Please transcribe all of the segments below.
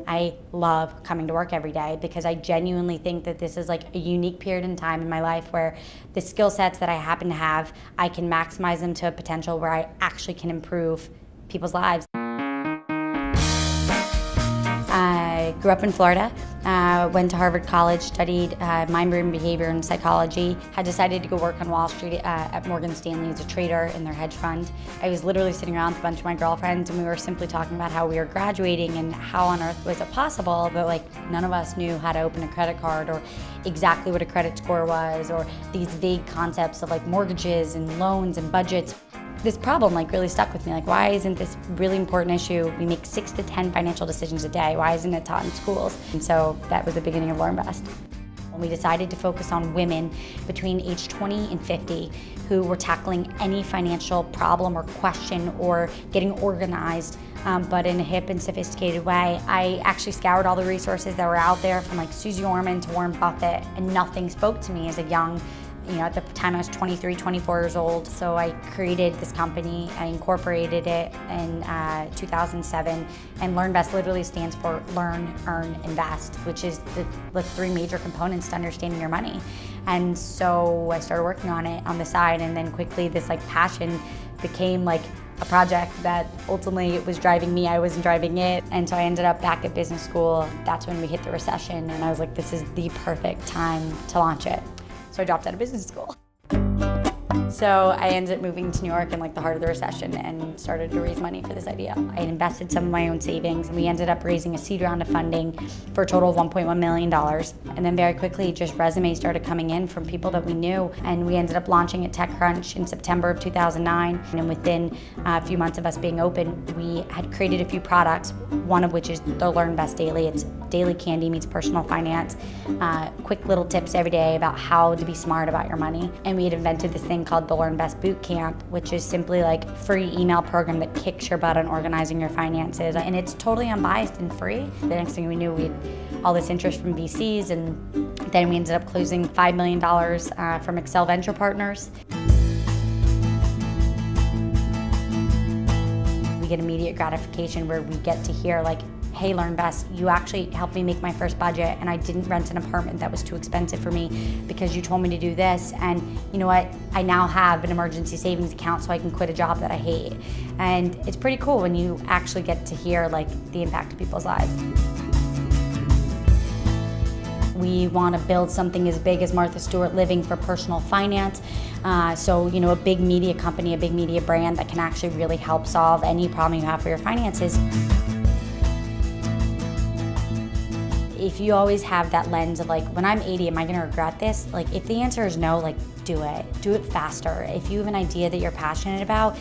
I love coming to work every day because I genuinely think that this is like a unique period in time in my life where the skill sets that I happen to have, I can maximize them to a potential where I actually can improve people's lives. I grew up in Florida, went to Harvard College, studied mind-brain behavior and psychology, had decided to go work on Wall Street at Morgan Stanley as a trader in their hedge fund. I was literally sitting around with a bunch of my girlfriends and we were simply talking about how we were graduating and how on earth was it possible that like none of us knew how to open a credit card or exactly what a credit score was or these vague concepts of like mortgages and loans and budgets. This problem like really stuck with me. Like, why isn't this really important issue? We make 6 to 10 financial decisions a day. Why isn't it taught in schools? And so that was the beginning of LearnVest. We decided to focus on women between age 20 and 50 who were tackling any financial problem or question or getting organized, but in a hip and sophisticated way. I actually scoured all the resources that were out there from like Susie Orman to Warren Buffett, and nothing spoke to me as a young, at the time I was 23, 24 years old. So I created this company, I incorporated it in 2007, and LearnVest literally stands for Learn, Earn, Invest, which is the 3 major components to understanding your money. And so I started working on it on the side, and then quickly this like passion became like a project that ultimately it was driving me, I wasn't driving it. And so I ended up back at business school. That's when we hit the recession, and I was like, this is the perfect time to launch it. So I dropped out of business school. So I ended up moving to New York in like the heart of the recession and started to raise money for this idea. I invested some of my own savings, and we ended up raising a seed round of funding for a total of $1.1 million. And then very quickly, just resumes started coming in from people that we knew, and we ended up launching at TechCrunch in September of 2009. And within a few months of us being open, we had created a few products, one of which is the LearnVest Daily. It's daily candy meets personal finance, quick little tips every day about how to be smart about your money. And we had invented this thing called the LearnVest Boot Camp, which is simply like free email program that kicks your butt on organizing your finances. And it's totally unbiased and free. The next thing we knew, we had all this interest from VCs, and then we ended up closing $5 million from Excel Venture Partners. We get immediate gratification where we get to hear like, hey LearnVest, you actually helped me make my first budget, and I didn't rent an apartment that was too expensive for me because you told me to do this, and you know what, I now have an emergency savings account so I can quit a job that I hate. And it's pretty cool when you actually get to hear like the impact of people's lives. We want to build something as big as Martha Stewart Living for personal finance. So, a big media company, a big media brand that can actually really help solve any problem you have for your finances. If you always have that lens of like, when I'm 80, am I gonna regret this? Like, if the answer is no, like, do it faster. If you have an idea that you're passionate about,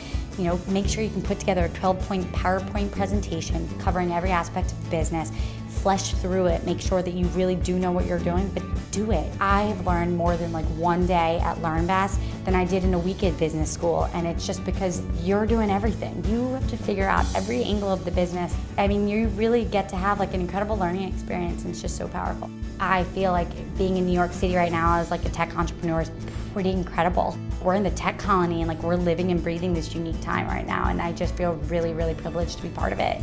make sure you can put together a 12-point PowerPoint presentation covering every aspect of the business, flesh through it, make sure that you really do know what you're doing, but do it. I've learned more than like one day at LearnVest than I did in a week at business school, and it's just because you're doing everything. You have to figure out every angle of the business. I mean, you really get to have like an incredible learning experience, and it's just so powerful. I feel like being in New York City right now as like a tech entrepreneur is pretty incredible. We're in the tech colony, and like we're living and breathing this unique time right now, and I just feel really, really privileged to be part of it.